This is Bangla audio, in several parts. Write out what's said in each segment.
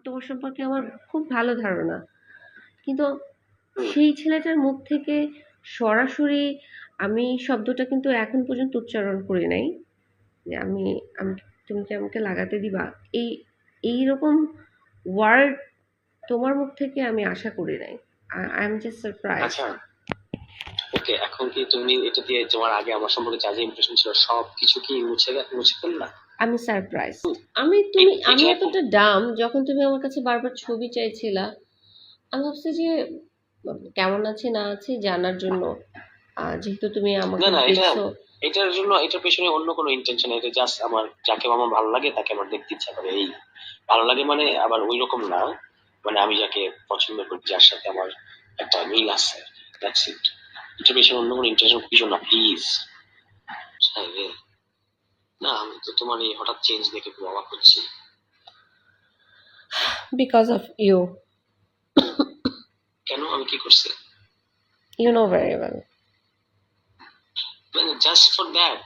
তোমার সম্পর্কে আমার খুব ভালো ধারণা, কিন্তু সেই ছেলেটার মুখ থেকে সরাসরি আমি শব্দটা কিন্তু এখন পর্যন্ত উচ্চারণ করি নাই যে আমি আমি তুমি কি আমাকে লাগাতে দিবা, এই এইরকম ওয়ার্ড তোমার মুখ থেকে আমি আশা করি নাই। I am just surprise. আচ্ছা ওকে, এখন কি তুমি এটা দিয়ে তোমার আগে আমার সম্পর্কে যা যা ইমপ্রেশন ছিল সব কিছু কি মুছে ফেললা? আমি সারপ্রাইজ। আমি এতটা ডাম, যখন তুমি আমার কাছে বারবার ছবি চাইছিলা, আমি ভাবছি যে কেমন আছে না আছে জানার জন্য, যেহেতু তুমি না আমাকে না, দেখছো। এটার জন্য এটার পেছনে অন্য কোনো ইন্টেনশন, এটা জাস্ট আমার যাকে আমার ভালো লাগে তাকে আমার দেখতে ইচ্ছা করে, এই ভালো লাগে মানে আবার ওই রকম না, মানে আমি যাকে পছন্দ করি যার সাথে আমার একটা মিল আছে, দ্যাটস ইট। এটার পেছনে অন্য কোনো ইন্টেনশন কিছু না, প্লিজ। না আমি তো তোমার এই হঠাৎ চেঞ্জ দেখে খুব অবাক হচ্ছি। Because of you. কেন, আমি কি করছি? You know very well. মানে just for that?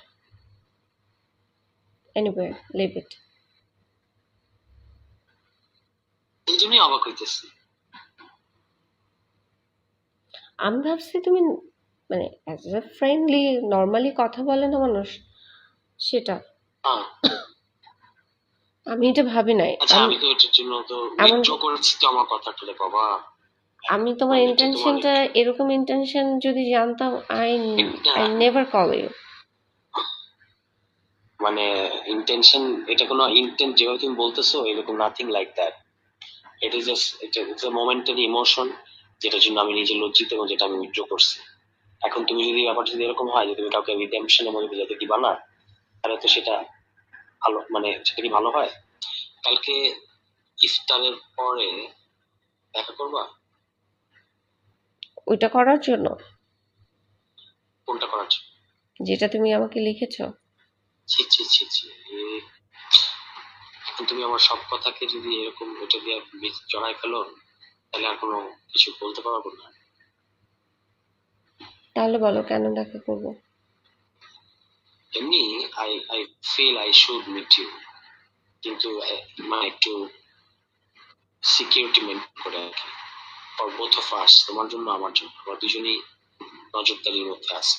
Anyway, leave it. এই জন্যই অবাক হইতেছি। আমি ভাবছি তুমি মানে অ্যাজ এ ফ্রেন্ডলি নর্মালি কথা বলে না মানুষ, সেটা হ্যাঁ আমি এটা ভাবি নাই। আচ্ছা, আমি তো এটার জন্য তো এমন উইথড্র করেছি তো আমার কথাটা বাবা। আমি তোমার আমি তো তোমার ইন্টেনশনটা, এরকম ইন্টেনশন যদি জানতাম, I I never call you. মানে ইন্টেনশন, এটা কোনো ইন্টেন্ট যেভাবে তুমি বলতেছো এরকম nothing like that. It is just it's a momentary emotion, যেটার জন্য আমি নিজে লজ্জিত এবং যেটা আমি উইথড্র করছি। এখন তুমি যদি ব্যাপারটা যদি এরকম হয় যে তুমি কাউকে রিডেম্পশনের মধ্যে যেতে দিবা না, তাহলে তো সেটা ভালো, মানে সেটা কি ভালো হয়? কালকে ইফতারের পরে দেখা করবা? ওইটা করার জন্য কোনটা করার জন্য? যেটা তুমি আমাকে লিখেছো। ছি ছি ছি ছি, এখন তুমি আমার সব কথাকে যদি এরকম এটা দিয়ে জড়াই ফেলো, তাহলে আর কোনো কিছু বলতে পারবো না। তাহলে বলো কেন দেখা করবো? এমনি I I feel I should meet you, কিন্তু মানে একটু সিকিউরিটি মেনটেন করে আর কি, ফর বোথ অফ আস, তোমার জন্য আমার জন্য, আমরা দুজনেই নজরদারির মধ্যে আছে।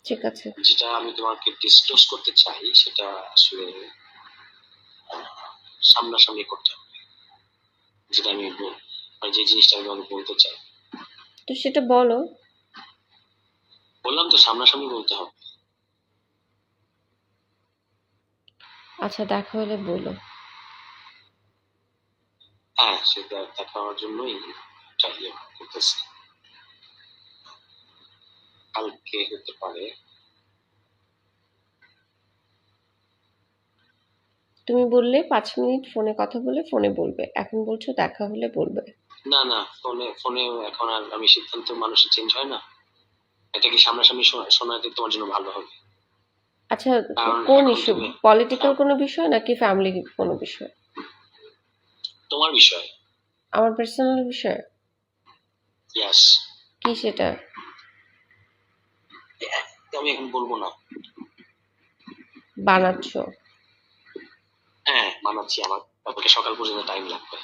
ঠিক আছে। যেটা আমি তোমাকে ডিসক্লোজ করতে চাই সেটা আসলে সামনাসামনি করতে হবে, যেটা আমি মানে যে জিনিসটা আমি তোমাকে বলতে চাই। তো সেটা বলো। বললাম তো সামনাসামনি বলতে হবে। আচ্ছা, দেখা হলে বলো। হ্যাঁ, সেটা দেখা হওয়ার জন্যই চাইলে করতেছি। কালকে হতে পারে। তুমি বললে 5 মিনিট ফোনে কথা বলে ফোনে বলবে, এখন বলছো দেখা হলে বলবে। না না, ফোনে ফোনে এখন আর আমি সিদ্ধান্ত মানুষের চেঞ্জ হয় না, এটা কি সামনাসামনি শোনাতে তোমার জন্য ভালো হবে। আচ্ছা, কারণ কোন এখন ইস্যু? তুমি পলিটিক্যাল কোনো বিষয় নাকি ফ্যামিলি কোনো বিষয়? তোমার বিষয়। আমার পার্সোনাল বিষয়? ইয়াস। কি সেটা? আমি এখন বলবো না। বানাচ্ছো? হ্যাঁ বানাচ্ছি, আমার তারপরে সকাল পর্যন্ত টাইম লাগবে।